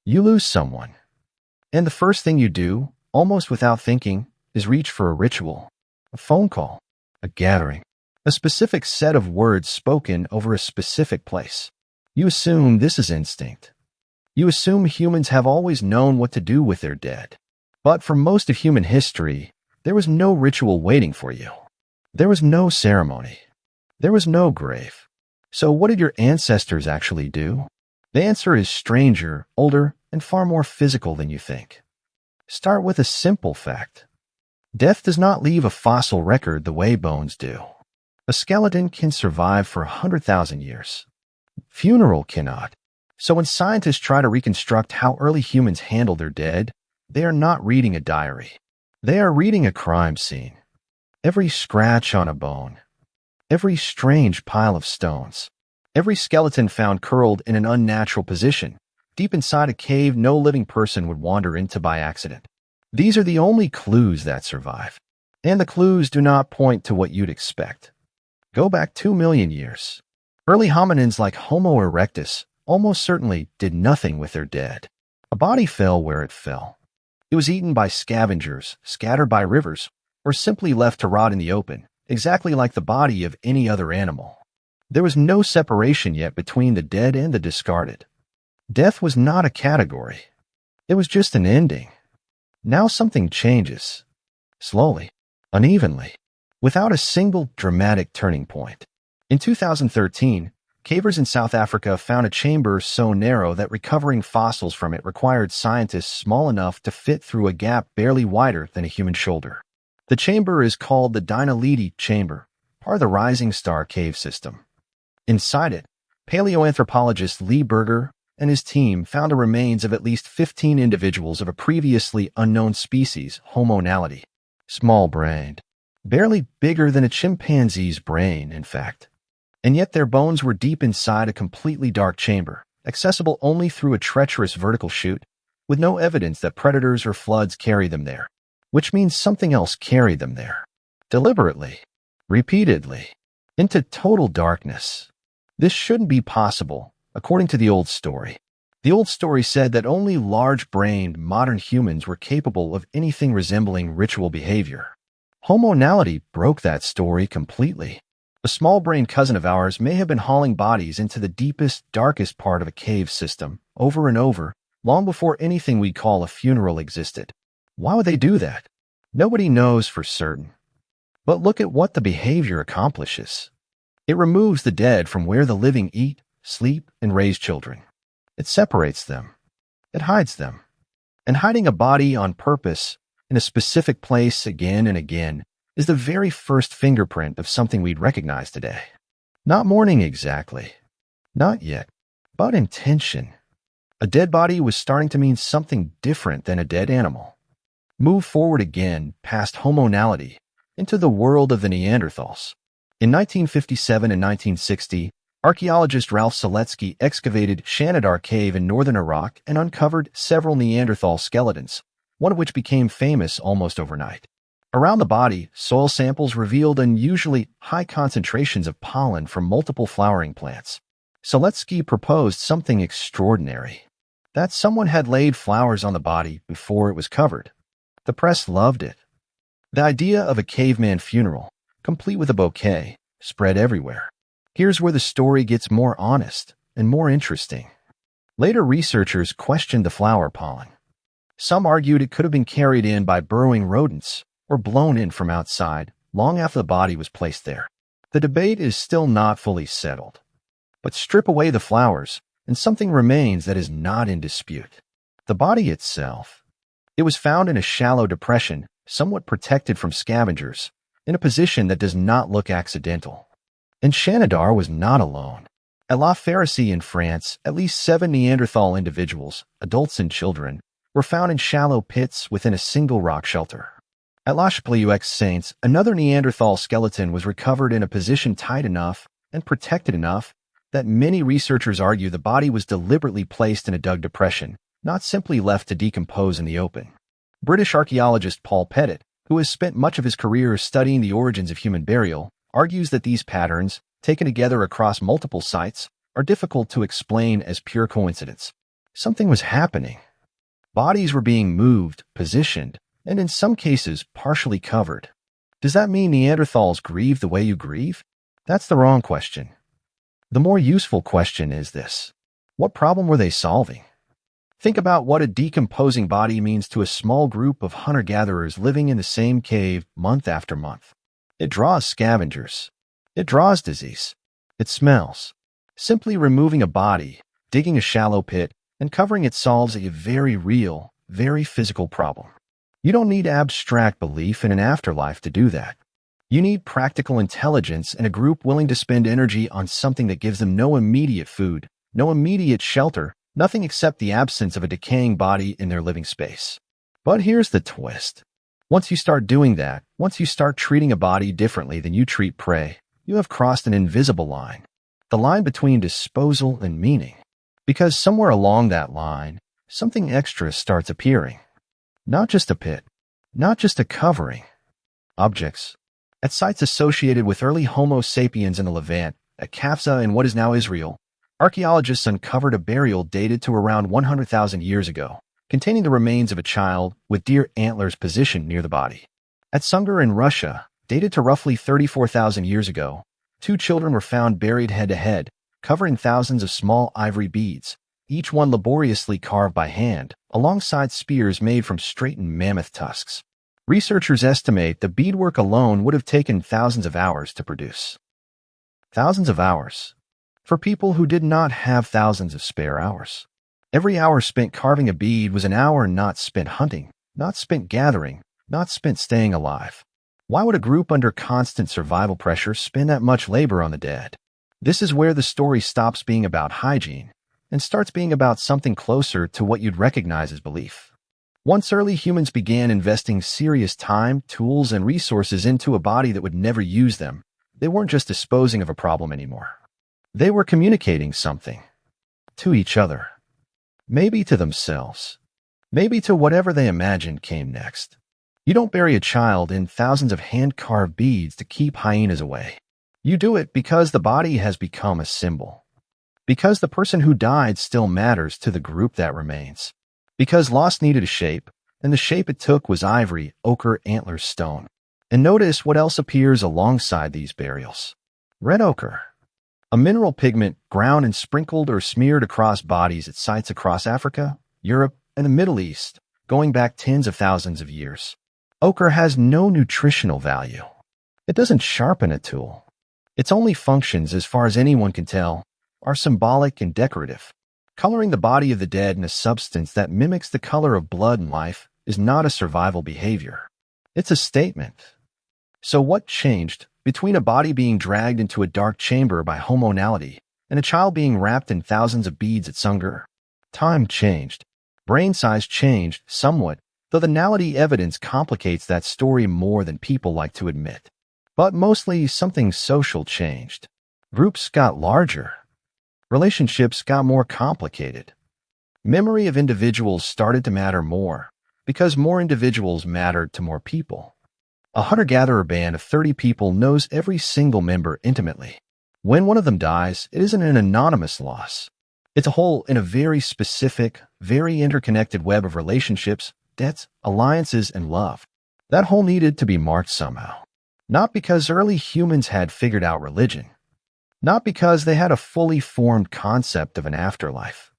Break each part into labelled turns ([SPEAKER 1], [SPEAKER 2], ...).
[SPEAKER 1] You lose someone, and the first thing you do, almost without thinking, is reach for a ritual, a phone call, a gathering, a specific set of words spoken over a specific place. You assume this is instinct. You assume humans have always known what to do with their dead. But for most of human history, there was no ritual waiting for you. There was no ceremony. There was no grave. So what did your ancestors actually do? The answer is stranger, older, and far more physical than you think. Start with a simple fact. Death does not leave a fossil record the way bones do. A skeleton can survive for 100,000 years. Funeral cannot. So when scientists try to reconstruct how early humans handled their dead, they are not reading a diary. They are reading a crime scene. Every scratch on a bone. Every strange pile of stones. Every skeleton found curled in an unnatural position, deep inside a cave no living person would wander into by accident. These are the only clues that survive. And the clues do not point to what you'd expect. Go back 2 million years. Early hominins like Homo erectus almost certainly did nothing with their dead. A body fell where it fell. It was eaten by scavengers, scattered by rivers, or simply left to rot in the open, exactly like the body of any other animal. There was no separation yet between the dead and the discarded. Death was not a category. It was just an ending. Now something changes. Slowly, unevenly, without a single dramatic turning point. In 2013, cavers in South Africa found a chamber so narrow that recovering fossils from it required scientists small enough to fit through a gap barely wider than a human shoulder. The chamber is called the Naledi chamber, part of the Rising Star cave system. Inside it, paleoanthropologist Lee Berger and his team found the remains of at least 15 individuals of a previously unknown species, Homo naledi. Small-brained, barely bigger than a chimpanzee's brain, in fact. And yet their bones were deep inside a completely dark chamber, accessible only through a treacherous vertical chute, with no evidence that predators or floods carried them there, which means something else carried them there. Deliberately, repeatedly, into total darkness. This shouldn't be possible, according to the old story. The old story said that only large-brained modern humans were capable of anything resembling ritual behavior. Homo naledi broke that story completely. A small-brained cousin of ours may have been hauling bodies into the deepest, darkest part of a cave system, over and over, long before anything we'd call a funeral existed. Why would they do that? Nobody knows for certain. But look at what the behavior accomplishes. It removes the dead from where the living eat, sleep, and raise children. It separates them. It hides them. And hiding a body on purpose, in a specific place again and again, is the very first fingerprint of something we'd recognize today. Not mourning exactly. Not yet. But intention. A dead body was starting to mean something different than a dead animal. Move forward again, past Homo naledi, into the world of the Neanderthals. In 1957 and 1960, archaeologist Ralph Seletsky excavated Shanidar cave in northern Iraq and uncovered several Neanderthal skeletons, one of which became famous almost overnight. Around the body, soil samples revealed unusually high concentrations of pollen from multiple flowering plants. Seletsky proposed something extraordinary, that someone had laid flowers on the body before it was covered. The press loved it. The idea of a caveman funeral, complete with a bouquet, spread everywhere. Here's where the story gets more honest and more interesting. Later researchers questioned the flower pollen. Some argued it could have been carried in by burrowing rodents or blown in from outside long after the body was placed there. The debate is still not fully settled. But strip away the flowers, and something remains that is not in dispute. The body itself. It was found in a shallow depression, somewhat protected from scavengers, in a position that does not look accidental. And Shanidar was not alone. At La Pharisee in France, at least 7 Neanderthal individuals, adults and children, were found in shallow pits within a single rock shelter. At La Chapelle-aux-Saints, another Neanderthal skeleton was recovered in a position tight enough and protected enough that many researchers argue the body was deliberately placed in a dug depression, not simply left to decompose in the open. British archaeologist Paul Pettit, who has spent much of his career studying the origins of human burial, argues that these patterns, taken together across multiple sites, are difficult to explain as pure coincidence. Something was happening. Bodies were being moved, positioned, and in some cases partially covered. Does that mean Neanderthals grieve the way you grieve? That's the wrong question. The more useful question is this: what problem were they solving? Think about what a decomposing body means to a small group of hunter-gatherers living in the same cave month after month. It draws scavengers. It draws disease. It smells. Simply removing a body, digging a shallow pit, and covering it solves a very real, very physical problem. You don't need abstract belief in an afterlife to do that. You need practical intelligence and a group willing to spend energy on something that gives them no immediate food, no immediate shelter, nothing except the absence of a decaying body in their living space. But here's the twist. Once you start doing that, once you start treating a body differently than you treat prey, you have crossed an invisible line. The line between disposal and meaning. Because somewhere along that line, something extra starts appearing. Not just a pit, not just a covering. Objects. At sites associated with early Homo sapiens in the Levant, at Kafsa in what is now Israel, archaeologists uncovered a burial dated to around 100,000 years ago, containing the remains of a child with deer antlers positioned near the body. At Sunghir in Russia, dated to roughly 34,000 years ago, 2 children were found buried head-to-head, covering thousands of small ivory beads, each one laboriously carved by hand, alongside spears made from straightened mammoth tusks. Researchers estimate the beadwork alone would have taken thousands of hours to produce. Thousands of hours. For people who did not have thousands of spare hours. Every hour spent carving a bead was an hour not spent hunting, not spent gathering, not spent staying alive. Why would a group under constant survival pressure spend that much labor on the dead? This is where the story stops being about hygiene and starts being about something closer to what you'd recognize as belief. Once early humans began investing serious time, tools, and resources into a body that would never use them, they weren't just disposing of a problem anymore. They were communicating something. To each other. Maybe to themselves. Maybe to whatever they imagined came next. You don't bury a child in thousands of hand-carved beads to keep hyenas away. You do it because the body has become a symbol. Because the person who died still matters to the group that remains. Because loss needed a shape, and the shape it took was ivory, ochre, antlers, stone. And notice what else appears alongside these burials. Red ochre. A mineral pigment ground and sprinkled or smeared across bodies at sites across Africa, Europe, and the Middle East, going back tens of thousands of years. Ochre has no nutritional value. It doesn't sharpen a tool. Its only functions, as far as anyone can tell, are symbolic and decorative. Coloring the body of the dead in a substance that mimics the color of blood and life is not a survival behavior. It's a statement. So what changed between a body being dragged into a dark chamber by Homo Naledi and a child being wrapped in thousands of beads at Sunghir? Time changed. Brain size changed somewhat, though the Naledi evidence complicates that story more than people like to admit. But mostly something social changed. Groups got larger. Relationships got more complicated. Memory of individuals started to matter more because more individuals mattered to more people. A hunter-gatherer band of 30 people knows every single member intimately. When one of them dies, it isn't an anonymous loss. It's a hole in a very specific, very interconnected web of relationships, debts, alliances, and love. That hole needed to be marked somehow. Not because early humans had figured out religion. Not because they had a fully formed concept of an afterlife.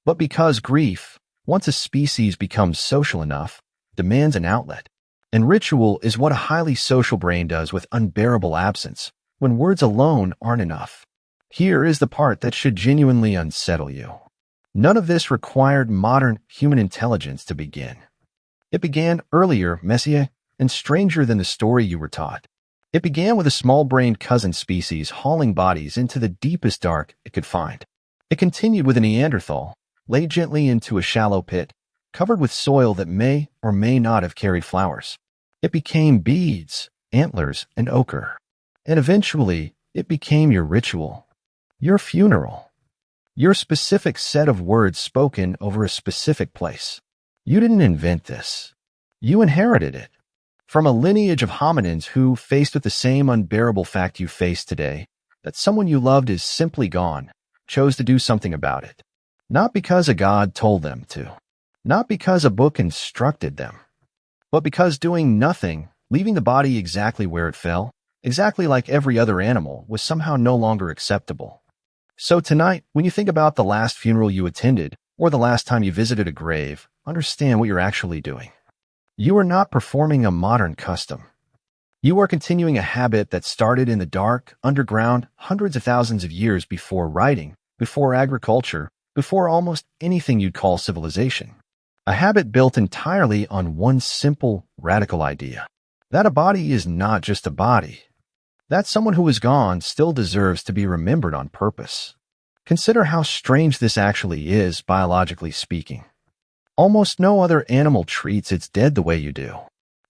[SPEAKER 1] But because grief, once a species becomes social enough, demands an outlet. And ritual is what a highly social brain does with unbearable absence, when words alone aren't enough. Here is the part that should genuinely unsettle you. None of this required modern human intelligence to begin. It began earlier, messier, and stranger than the story you were taught. It began with a small-brained cousin species hauling bodies into the deepest dark it could find. It continued with a Neanderthal, laid gently into a shallow pit, covered with soil that may or may not have carried flowers. It became beads, antlers, and ochre. And eventually, it became your ritual, your funeral, your specific set of words spoken over a specific place. You didn't invent this. You inherited it. From a lineage of hominins who, faced with the same unbearable fact you face today, that someone you loved is simply gone, chose to do something about it. Not because a god told them to. Not because a book instructed them. But because doing nothing, leaving the body exactly where it fell, exactly like every other animal, was somehow no longer acceptable. So tonight, when you think about the last funeral you attended, or the last time you visited a grave, understand what you're actually doing. You are not performing a modern custom. You are continuing a habit that started in the dark, underground, hundreds of thousands of years before writing, before agriculture, before almost anything you'd call civilization. A habit built entirely on one simple, radical idea. That a body is not just a body. That someone who is gone still deserves to be remembered on purpose. Consider how strange this actually is, biologically speaking. Almost no other animal treats its dead the way you do.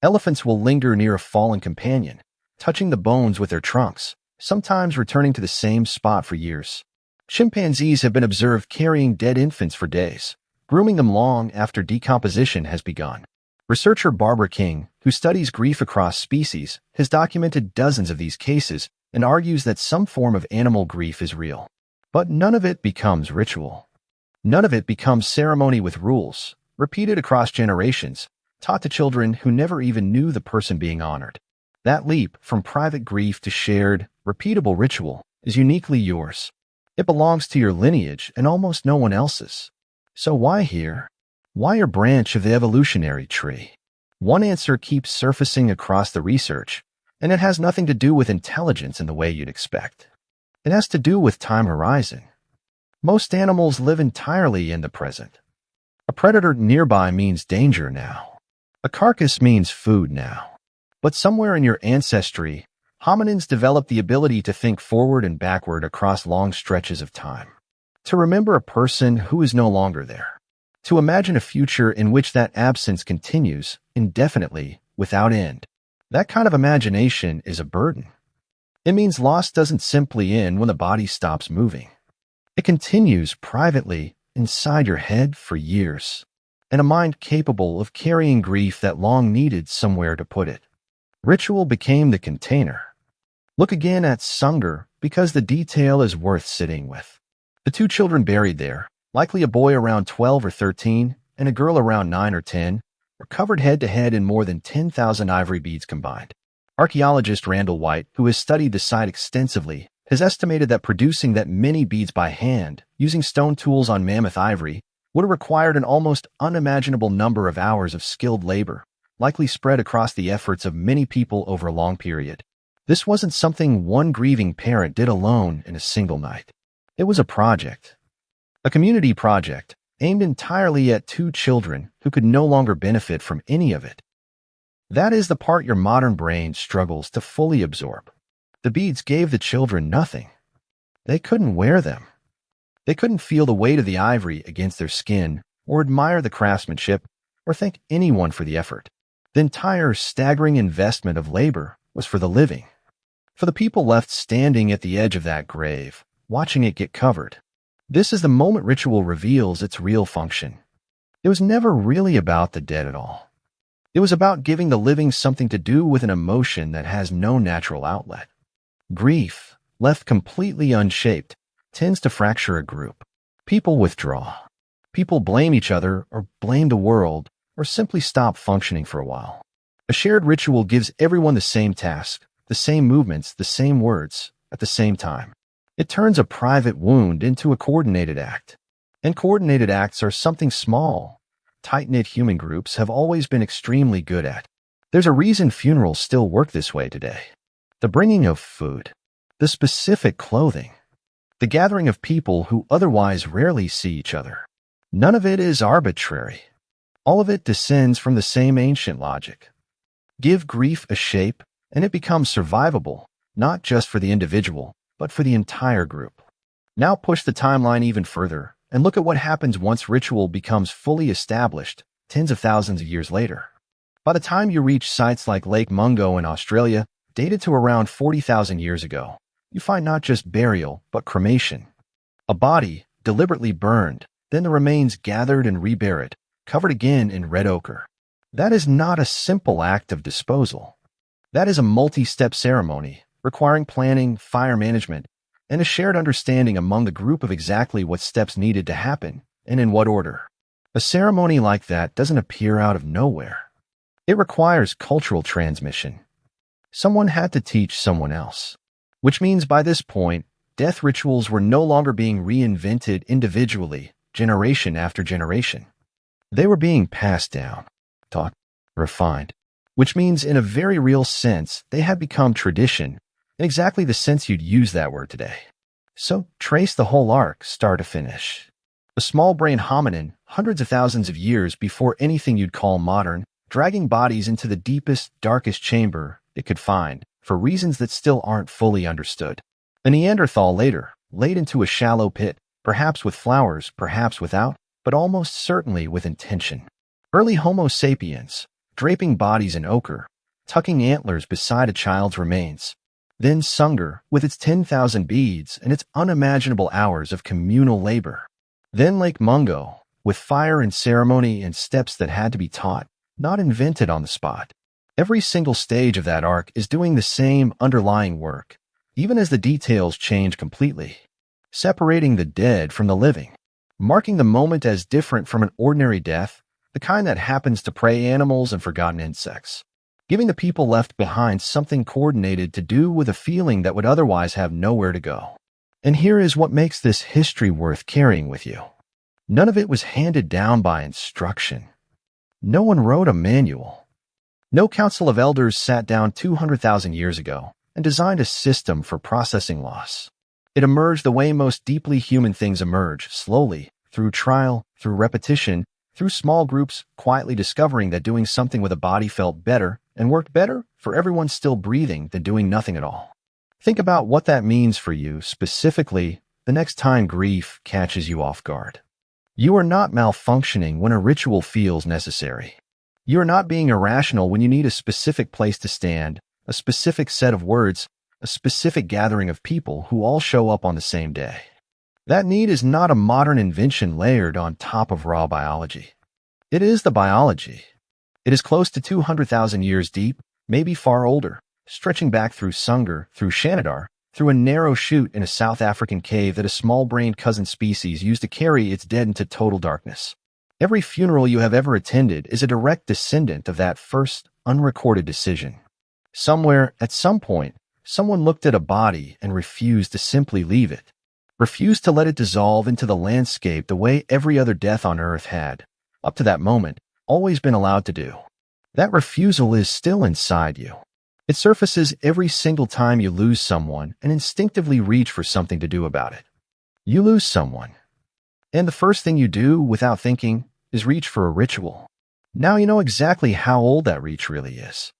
[SPEAKER 1] Elephants will linger near a fallen companion, touching the bones with their trunks, sometimes returning to the same spot for years. Chimpanzees have been observed carrying dead infants for days, grooming them long after decomposition has begun. Researcher Barbara King, who studies grief across species, has documented dozens of these cases and argues that some form of animal grief is real. But none of it becomes ritual. None of it becomes ceremony with rules, repeated across generations, taught to children who never even knew the person being honored. That leap from private grief to shared, repeatable ritual is uniquely yours. It belongs to your lineage and almost no one else's. So why here? Why your branch of the evolutionary tree? One answer keeps surfacing across the research, and it has nothing to do with intelligence in the way you'd expect. It has to do with time horizon. Most animals live entirely in the present. A predator nearby means danger now. A carcass means food now. But somewhere in your ancestry, hominins developed the ability to think forward and backward across long stretches of time. To remember a person who is no longer there. To imagine a future in which that absence continues indefinitely without end. That kind of imagination is a burden. It means loss doesn't simply end when the body stops moving. It continues privately inside your head for years, and a mind capable of carrying grief that long needed somewhere to put it. Ritual became the container. Look again at Sunghir because the detail is worth sitting with. The two children buried there, likely a boy around 12 or 13 and a girl around 9 or 10, were covered head to head in more than 10,000 ivory beads combined. Archaeologist Randall White, who has studied the site extensively, has estimated that producing that many beads by hand, using stone tools on mammoth ivory, would have required an almost unimaginable number of hours of skilled labor, likely spread across the efforts of many people over a long period. This wasn't something one grieving parent did alone in a single night. It was a project. A community project aimed entirely at two children who could no longer benefit from any of it. That is the part your modern brain struggles to fully absorb. The beads gave the children nothing. They couldn't wear them. They couldn't feel the weight of the ivory against their skin, or admire the craftsmanship, or thank anyone for the effort. The entire staggering investment of labor was for the living. For the people left standing at the edge of that grave, watching it get covered. This is the moment ritual reveals its real function. It was never really about the dead at all. It was about giving the living something to do with an emotion that has no natural outlet. Grief, left completely unshaped, tends to fracture a group. People withdraw. People blame each other or blame the world or simply stop functioning for a while. A shared ritual gives everyone the same task, the same movements, the same words, at the same time. It turns a private wound into a coordinated act. And coordinated acts are something small, tight-knit human groups have always been extremely good at. There's a reason funerals still work this way today. The bringing of food, the specific clothing, the gathering of people who otherwise rarely see each other. None of it is arbitrary. All of it descends from the same ancient logic. Give grief a shape, and it becomes survivable, not just for the individual, but for the entire group. Now push the timeline even further, and look at what happens once ritual becomes fully established, tens of thousands of years later. By the time you reach sites like Lake Mungo in Australia, dated to around 40,000 years ago, you find not just burial, but cremation. A body, deliberately burned, then the remains gathered and reburied, covered again in red ochre. That is not a simple act of disposal. That is a multi-step ceremony, requiring planning, fire management, and a shared understanding among the group of exactly what steps needed to happen and in what order. A ceremony like that doesn't appear out of nowhere. It requires cultural transmission. Someone had to teach someone else. Which means by this point, death rituals were no longer being reinvented individually, generation after generation. They were being passed down, taught, refined. Which means in a very real sense, they had become tradition, in exactly the sense you'd use that word today. So trace the whole arc, start to finish. A small-brain hominin, hundreds of thousands of years before anything you'd call modern, dragging bodies into the deepest, darkest chamber it could find, for reasons that still aren't fully understood. A Neanderthal later, laid into a shallow pit, perhaps with flowers, perhaps without, but almost certainly with intention. Early Homo sapiens, draping bodies in ochre, tucking antlers beside a child's remains. Then Sunghir, with its 10,000 beads and its unimaginable hours of communal labor. Then Lake Mungo, with fire and ceremony and steps that had to be taught, not invented on the spot. Every single stage of that arc is doing the same underlying work, even as the details change completely. Separating the dead from the living, marking the moment as different from an ordinary death, the kind that happens to prey animals and forgotten insects. Giving the people left behind something coordinated to do with a feeling that would otherwise have nowhere to go. And here is what makes this history worth carrying with you. None of it was handed down by instruction. No one wrote a manual. No council of elders sat down 200,000 years ago and designed a system for processing loss. It emerged the way most deeply human things emerge, slowly, through trial, through repetition, through small groups, quietly discovering that doing something with a body felt better and worked better for everyone still breathing than doing nothing at all. Think about what that means for you specifically the next time grief catches you off guard. You are not malfunctioning when a ritual feels necessary. You are not being irrational when you need a specific place to stand, a specific set of words, a specific gathering of people who all show up on the same day. That need is not a modern invention layered on top of raw biology. It is the biology. It is close to 200,000 years deep, maybe far older, stretching back through Sunghir, through Shanidar, through a narrow chute in a South African cave that a small-brained cousin species used to carry its dead into total darkness. Every funeral you have ever attended is a direct descendant of that first, unrecorded decision. Somewhere, at some point, someone looked at a body and refused to simply leave it. Refused to let it dissolve into the landscape the way every other death on Earth had, up to that moment, always been allowed to do. That refusal is still inside you. It surfaces every single time you lose someone and instinctively reach for something to do about it. You lose someone, and the first thing you do, without thinking, is reach for a ritual. Now you know exactly how old that reach really is.